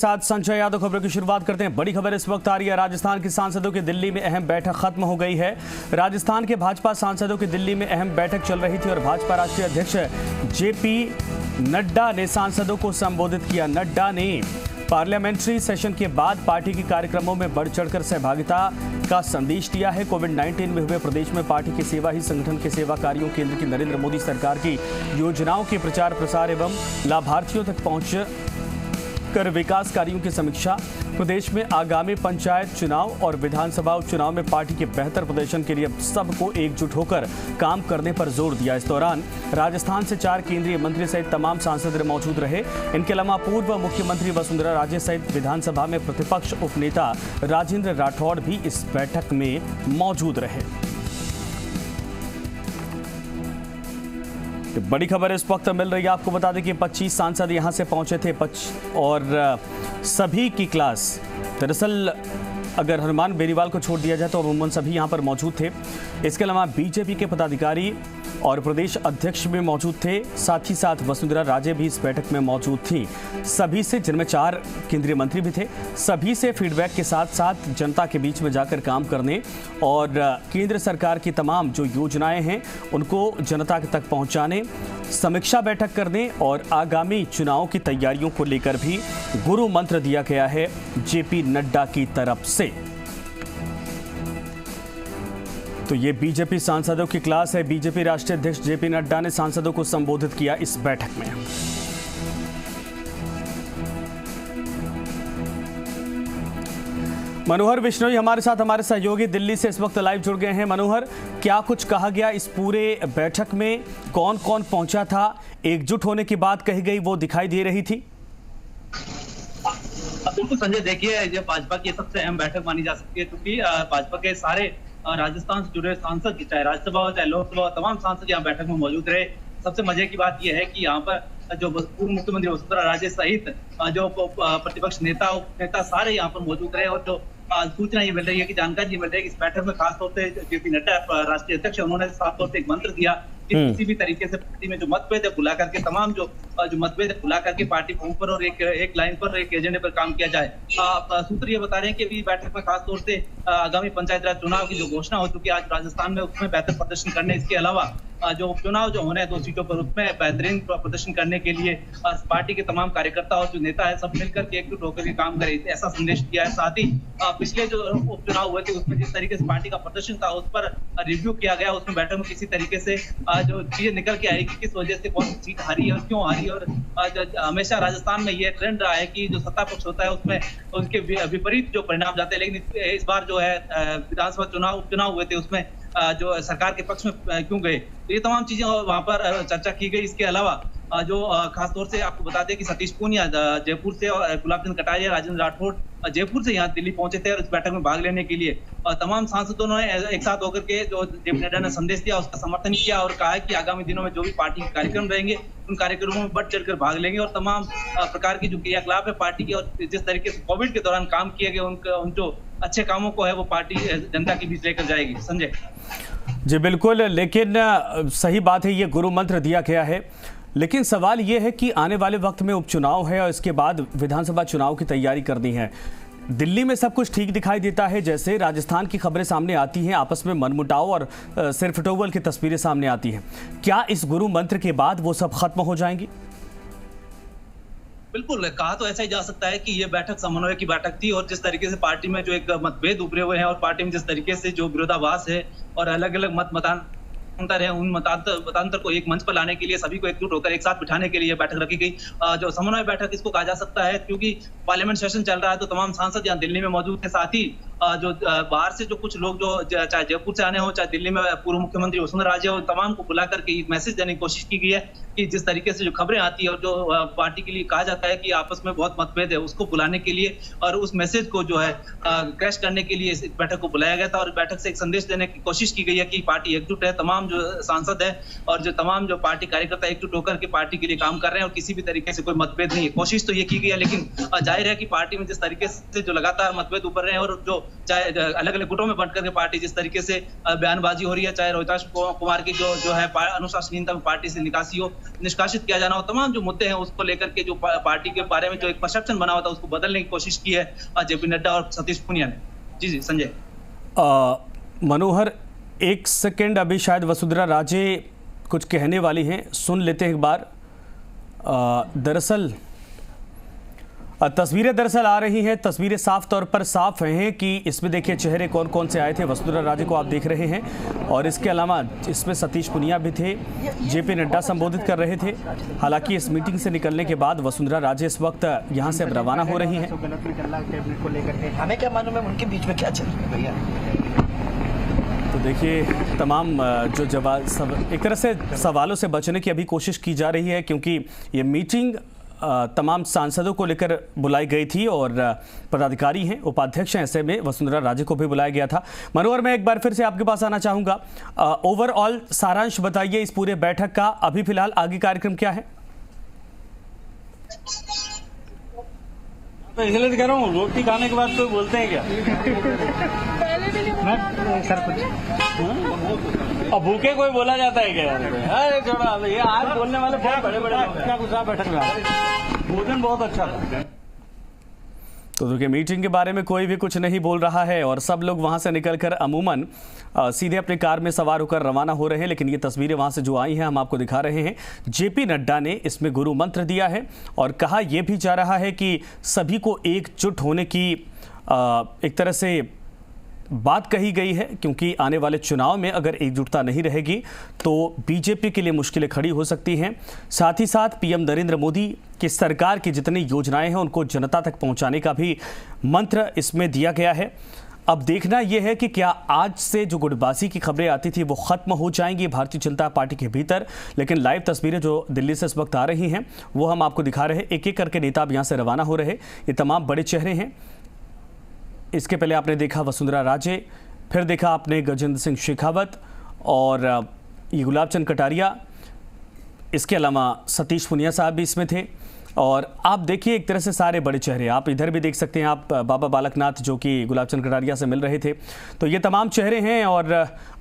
साथ संजय यादव खबरों की शुरुआत करते हैं। बड़ी खबर इस वक्त आ रही है। राजस्थान के सांसदों की दिल्ली में अहम बैठक खत्म हो गई है। राजस्थान के भाजपा सांसदों की दिल्ली में अहम बैठक चल रही थी और भाजपा राष्ट्रीय अध्यक्ष जेपी नड्डा ने सांसदों को संबोधित किया। नड्डा ने पार्लियामेंट्री सेशन के बाद पार्टी के कार्यक्रमों में बढ़ चढ़कर सहभागिता का संदेश दिया है। कोविड-19 में हुए प्रदेश में पार्टी की सेवा ही संगठन के सेवा कार्यों, केंद्र की नरेंद्र मोदी सरकार की योजनाओं के प्रचार प्रसार एवं लाभार्थियों तक पहुंच कर विकास कार्यों की समीक्षा। प्रदेश में आगामी पंचायत चुनाव और विधानसभा उपचुनाव में पार्टी के बेहतर प्रदर्शन के लिए सबको एकजुट होकर काम करने पर जोर दिया। इस दौरान राजस्थान से 4 केंद्रीय मंत्री सहित तमाम सांसद मौजूद रहे। इनके अलावा पूर्व मुख्यमंत्री वसुंधरा राजे सहित विधानसभा में प्रतिपक्ष उपनेता राजेंद्र राठौड़ भी इस बैठक में मौजूद रहे। बड़ी खबर इस वक्त मिल रही है। आपको बता दें कि 25 सांसद यहां से पहुंचे थे और सभी की क्लास, दरअसल अगर हनुमान बेनीवाल को छोड़ दिया जाए तो अमूमन सभी यहां पर मौजूद थे। इसके अलावा बीजेपी के पदाधिकारी और प्रदेश अध्यक्ष भी मौजूद थे। साथ ही साथ वसुंधरा राजे भी इस बैठक में मौजूद थी। सभी से, जिनमें 4 केंद्रीय मंत्री भी थे, सभी से फीडबैक के साथ साथ जनता के बीच में जाकर काम करने और केंद्र सरकार की तमाम जो योजनाएं हैं उनको जनता तक पहुंचाने, समीक्षा बैठक करने और आगामी चुनाव की तैयारियों को लेकर भी गुरु मंत्र दिया गया है जेपी नड्डा की तरफ से। तो ये बीजेपी सांसदों की क्लास है। बीजेपी राष्ट्रीय अध्यक्ष जेपी नड्डा ने सांसदों को संबोधित किया इस बैठक में। मनोहर बिश्नोई हमारे साथ, हमारे सहयोगी दिल्ली से इस वक्त लाइव जुड़ गए हैं। मनोहर, क्या कुछ कहा गया इस पूरे बैठक में? कौन कौन पहुंचा था? एकजुट होने की बात कही गई, वो दिखाई दे रही थी। बिल्कुल संजय, देखिए ये भाजपा की सबसे अहम बैठक मानी जा सकती है क्योंकि भाजपा के सारे राजस्थान से जुड़े सांसद, चाहे राज्यसभा हो चाहे लोकसभा, तमाम सांसद यहाँ बैठक में मौजूद रहे। सबसे मजे की बात यह है कि यहाँ पर जो पूर्व मुख्यमंत्री वसुंधरा राजे सहित जो प्रतिपक्ष नेता उपनेता सारे यहाँ पर मौजूद रहे और जो सूचना ये मिल रही है कि जानकारी ये मिल रही है कि इस बैठक में खासतौर से जेपी नड्डा राष्ट्रीय अध्यक्ष, उन्होंने साफ तौर से एक मंत्र दिया कि किसी भी तरीके से पार्टी में जो मतभेद है बुला करके, तमाम जो मतभेद है बुला करके पार्टी फॉर्म पर और एक लाइन पर, एक एजेंडे पर काम किया जाए। सूत्र ये बता रहे हैं कि बैठक में खासतौर से आगामी पंचायत राज चुनाव की जो घोषणा हो चुकी है आज राजस्थान में, उसमें बेहतर प्रदर्शन करने, इसके अलावा जो उपचुनाव जो होने हैं 2 सीटों पर, उसमें बेहतरीन प्रदर्शन करने के लिए पार्टी के तमाम कार्यकर्ता और जो नेता है सब मिलकर के एकजुट होकर के काम करें, ऐसा संदेश दिया है। साथ ही पिछले जो उपचुनाव हुए थे उसमें जिस तरीके से पार्टी का प्रदर्शन था उस पर रिव्यू किया गया। उसमें बैठक में किसी तरीके से जो चीजें निकल के आई कि किस वजह से कौन सी सीट हारी है और क्यों हारी है। और हमेशा राजस्थान में ये ट्रेंड रहा है कि जो सत्ता पक्ष होता है उसमें उनके विपरीत जो परिणाम जाते हैं, लेकिन इस बार जो है विधानसभा उपचुनाव हुए थे उसमें जो सरकार के पक्ष में क्यों गए, तो ये तमाम चीजें वहां पर चर्चा की गई। इसके अलावा जो खासतौर से आपको बता दें कि सतीश पूनिया जयपुर से और गुलाब चंद कटारिया, राजेंद्र राठौड़ जयपुर से यहाँ दिल्ली पहुंचे थे और इस बैठक में भाग लेने के लिए तमाम सांसदों ने एक साथ होकर के जो जेपी नड्डा ने संदेश दिया उसका समर्थन किया और कहा है कि आगामी दिनों में जो भी पार्टी के कार्यक्रम रहेंगे उन कार्यक्रमों में बढ़ चढ़कर भाग लेंगे और तमाम प्रकार की जो क्रियाकलाप है पार्टी की और जिस तरीके से कोविड के दौरान काम किए गए उन जो अच्छे कामों को है वो पार्टी जनता के बीच लेकर जाएगी। संजय जी बिल्कुल, लेकिन सही बात है, ये गुरु मंत्र दिया गया है, लेकिन सवाल ये है कि आने वाले वक्त में उपचुनाव है और इसके बाद विधानसभा चुनाव की तैयारी करनी है। दिल्ली में सब कुछ ठीक दिखाई देता है, जैसे राजस्थान की खबरें सामने आती हैं, आपस में मनमुटाव और सिरफटोवल की तस्वीरें सामने आती हैं। क्या इस गुरु मंत्र के बाद वो सब खत्म हो जाएंगी? बिल्कुल, कहा तो ऐसा ही जा सकता है कि ये बैठक समन्वय की बैठक थी और जिस तरीके से पार्टी में जो एक मतभेद उभरे हुए हैं और पार्टी में जिस तरीके से जो विरोधाभास है और अलग अलग मतांतर है, उन मतांतर को एक मंच पर लाने के लिए सभी को एकजुट होकर एक साथ बिठाने के लिए बैठक रखी गई। जो समन्वय बैठक इसको कहा जा सकता है क्योंकि पार्लियामेंट सेशन चल रहा है तो तमाम सांसद यहाँ दिल्ली में मौजूद हैं। साथ ही जो बाहर से जो कुछ लोग जो चाहे जयपुर से आने हो चाहे दिल्ली में पूर्व मुख्यमंत्री वसुंधरा राजे हो, तमाम को बुला करके एक मैसेज देने की कोशिश की गई है कि जिस तरीके से जो खबरें आती है और जो पार्टी के लिए कहा जाता है कि आपस में बहुत मतभेद है, उसको बुलाने के लिए और उस मैसेज को जो है क्रैश करने के लिए इस बैठक को बुलाया गया था और बैठक से एक संदेश देने की कोशिश की गई है कि पार्टी एकजुट है, तमाम जो सांसद है और जो तमाम जो पार्टी कार्यकर्ता एकजुट होकर के पार्टी के लिए काम कर रहे हैं और किसी भी तरीके से कोई मतभेद नहीं है। कोशिश तो ये की गई है, लेकिन जाहिर जाहिर है कि पार्टी में जिस तरीके से जो लगातार मतभेद उभर रहे हैं और जो चाहे अलग अलग गुटों में बंट करके पार्टी जिस तरीके से बयानबाजी हो रही है, चाहे रोहिताश कुमार की जो है अनुशासनहीनता में पार्टी से निष्कासित किया जाना हो, तमाम जो मुद्दे हैं उसको लेकर के जो पार्टी के बारे में जो एक परसेप्शन बना हुआ था उसको बदलने की कोशिश की है जेपी नड्डा और सतीश पूनिया ने। जी संजय। मनोहर, एक सेकेंड, अभी शायद वसुंधरा राजे कुछ कहने वाली हैं, सुन लेते हैं एक बार। दरअसल तस्वीरें आ रही हैं, तस्वीरें साफ तौर पर साफ हैं कि इसमें देखिए चेहरे कौन कौन से आए थे। वसुंधरा राजे को आप देख रहे हैं और इसके अलावा इसमें सतीश पूनिया भी थे, जेपी नड्डा संबोधित कर रहे थे। हालांकि इस मीटिंग से निकलने के बाद वसुंधरा राजे इस वक्त यहां से अब रवाना हो रही हैं। हमें क्या मालूम है उनके बीच में क्या चल रहा है भैया। तो देखिए तमाम जो जवाब एक तरह से सवालों से बचने की अभी कोशिश की जा रही है, क्योंकि ये मीटिंग तमाम सांसदों को लेकर बुलाई गई थी और पदाधिकारी हैं, उपाध्यक्ष हैं, ऐसे में वसुंधरा राजे को भी बुलाया गया था। मनोहर, मैं एक बार फिर से आपके पास आना चाहूँगा। ओवरऑल सारांश बताइए इस पूरे बैठक का, अभी फिलहाल आगे कार्यक्रम क्या है? तो इसलिए कह रहा हूँ, रोटी खाने के बाद कोई बोलते हैं क्या? सर कुछ अब भूखे कोई बोला जाता है क्या? अरे छोड़ा, ये आज बोलने वाले बहुत बड़े बड़े क्या कुछ बैठक में भोजन बहुत अच्छा था। तो देखिए मीटिंग के बारे में कोई भी कुछ नहीं बोल रहा है और सब लोग वहां से निकलकर अमूमन सीधे अपनी कार में सवार होकर रवाना हो रहे हैं। लेकिन ये तस्वीरें वहां से जो आई हैं हम आपको दिखा रहे हैं। जेपी नड्डा ने इसमें गुरु मंत्र दिया है और कहा यह भी जा रहा है कि सभी को एकजुट होने की एक तरह से बात कही गई है, क्योंकि आने वाले चुनाव में अगर एकजुटता नहीं रहेगी तो बीजेपी के लिए मुश्किलें खड़ी हो सकती हैं। साथ ही साथ पीएम नरेंद्र मोदी की सरकार की जितनी योजनाएं हैं उनको जनता तक पहुंचाने का भी मंत्र इसमें दिया गया है। अब देखना यह है कि क्या आज से जो गुटबाजी की खबरें आती थी वो खत्म हो जाएंगी भारतीय जनता पार्टी के भीतर। लेकिन लाइव तस्वीरें जो दिल्ली से इस वक्त आ रही हैं वो हम आपको दिखा रहे हैं। एक एक करके नेता अब यहाँ से रवाना हो रहे। ये तमाम बड़े चेहरे हैं। इसके पहले आपने देखा वसुंधरा राजे, फिर देखा आपने गजेंद्र सिंह शेखावत और ये गुलाब चंद कटारिया, इसके अलावा सतीश पूनिया साहब भी इसमें थे। और आप देखिए एक तरह से सारे बड़े चेहरे, आप इधर भी देख सकते हैं, आप बाबा बालकनाथ जो कि गुलाब चंद कटारिया से मिल रहे थे। तो ये तमाम चेहरे हैं और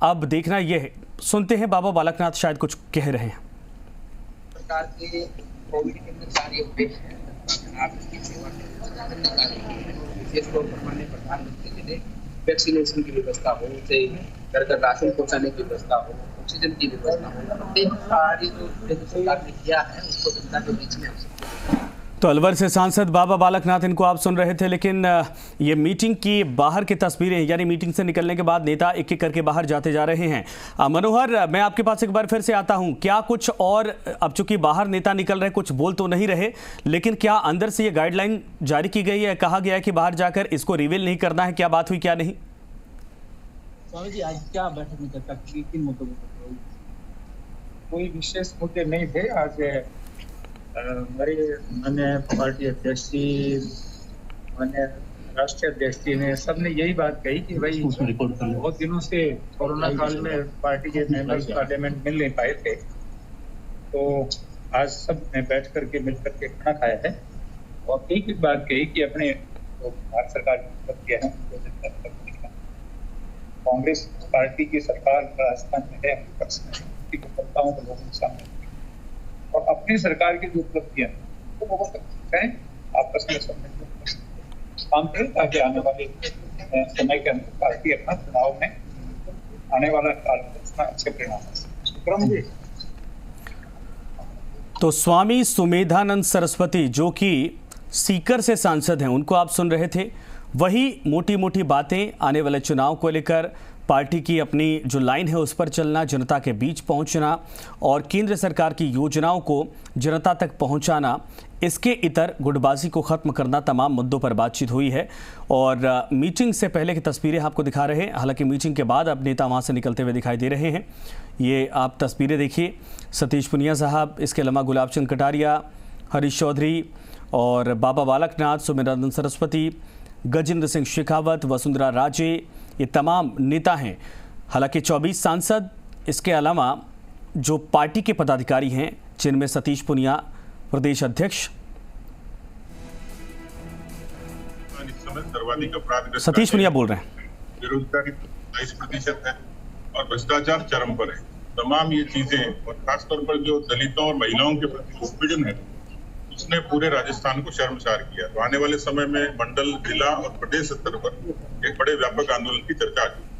अब देखना ये है, सुनते हैं बाबा बालकनाथ शायद कुछ कह रहे हैं। सरकार के कोविड के अंदर सारे उद्देश्य हैं, आपकी सेवा विशेष तौर पर माननीय प्रधानमंत्री जी ने वैक्सीनेशन की व्यवस्था हो, चाहे घर घर राशन पहुंचाने की व्यवस्था हो, ऑक्सीजन की व्यवस्था हो, सारी जो सरकार ने किया है उसको जनता के बीच में। तो अलवर से सांसद बाबा बालकनाथ, इनको आप सुन रहे थे। लेकिन ये मीटिंग की बाहर की तस्वीरें, यानी मीटिंग से निकलने के बाद नेता एक एक करके बाहर जाते जा रहे हैं। मनोहर, मैं आपके पास एक बार फिर से आता हूं, क्या कुछ और, अब चूंकि बाहर नेता निकल रहे, कुछ बोल तो नहीं रहे, लेकिन क्या अंदर से ये गाइडलाइन जारी की गई है, कहा गया है कि बाहर जाकर इसको रिवील नहीं करना है, क्या बात हुई क्या नहीं? स्वामी जी, आज क्या बैठक में चर्चा की, किन मुद्दों पर? कोई विशेष मुद्दे नहीं थे। आज मैंने पार्टी अध्यक्ष जी, मैंने राष्ट्रीय अध्यक्ष जी ने सबने यही बात कही कि भाई बहुत दिनों से कोरोना काल में पार्टी के मेंबर्स पार्लियामेंट मिल नहीं पाए थे, तो आज सब ने बैठ करके मिल करके खाना खाया है और एक एक बात कही कि अपने जो भारत सरकार की उपलब्धियां हैं, कांग्रेस पार्टी की सरकार राजस्थान में है, उपलब्धियों को लोगों के सामने और अपनी सरकार की जो उपलब्धियां तो लोगों तक पहुंचाएं, आपस में सब काम करें ताकि आने वाले समय के अंदर पार्टी अपना चुनाव में आने वाला काल में अच्छे परिणाम। तो स्वामी सुमेधानंद सरस्वती जो कि सीकर से सांसद हैं, उनको आप सुन रहे थे। वही मोटी मोटी बातें आने वाले चुनाव को लेकर, पार्टी की अपनी जो लाइन है उस पर चलना, जनता के बीच पहुंचना और केंद्र सरकार की योजनाओं को जनता तक पहुंचाना, इसके इतर गुटबाजी को ख़त्म करना, तमाम मुद्दों पर बातचीत हुई है। और मीटिंग से पहले की तस्वीरें आपको दिखा रहे हैं। हालांकि मीटिंग के बाद अब नेता वहां से निकलते हुए दिखाई दे रहे हैं। ये आप तस्वीरें देखिए, सतीश पूनिया साहब, इसके अलावा गुलाब चंद कटारिया, हरीश चौधरी और बाबा बालकनाथ, सुमेधानंद सरस्वती, गजेंद्र सिंह शेखावत, वसुंधरा राजे, ये तमाम नेता हैं। हालांकि 24 सांसद, इसके अलावा जो पार्टी के पदाधिकारी हैं जिनमें सतीश पूनिया प्रदेश अध्यक्ष, राजस्थान इस समय सर्वाधिक अपराध सतीश पुनिया बोल रहे हैं। बेरोजगारी 22% है और भ्रष्टाचार चरम पर है। तमाम ये चीजें और खासतौर पर जो दलितों और महिलाओं के प्रति उत्पीड़न है उसने पूरे राजस्थान को शर्मसार किया। तो आने वाले समय में मंडल, जिला और प्रदेश स्तर पर एक बड़े व्यापक आंदोलन की चर्चा होगी।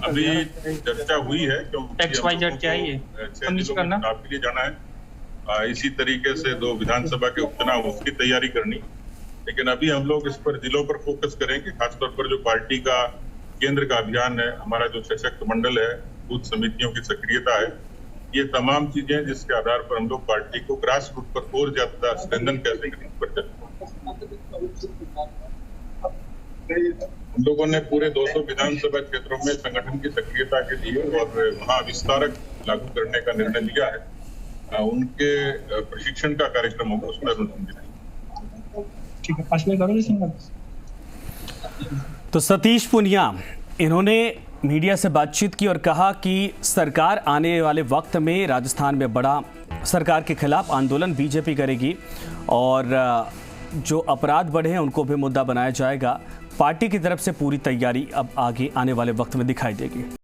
अभी चर्चा हुई है क्योंकि चुनाव के लिए जाना है। इसी तरीके से 2 विधानसभा के उपचुनाव उसकी तैयारी करनी, लेकिन अभी हम लोग इस पर जिलों पर फोकस करेंगे। खासतौर पर जो पार्टी का केंद्र का अभियान है, हमारा जो सशक्त मंडल है, बूथ समितियों की सक्रियता है, ये तमाम चीजें जिसके आधार पर हम लोग पार्टी को ग्रास रूट पर और ज्यादा स्ट्रेंथन कैसे करें पर हम लोगों ने पूरे 200 विधानसभा क्षेत्रों में संगठन की सक्रियता के लिए और वहाँ विस्तारक लागू करने का निर्णय लिया है। उनके प्रशिक्षण का कार्यक्रम होगा, उसमें तो सतीश पुनिया इन्होंने मीडिया से बातचीत की और कहा कि सरकार आने वाले वक्त में राजस्थान में बड़ा सरकार के खिलाफ आंदोलन बीजेपी करेगी और जो अपराध बढ़े हैं उनको भी मुद्दा बनाया जाएगा। पार्टी की तरफ से पूरी तैयारी अब आगे आने वाले वक्त में दिखाई देगी।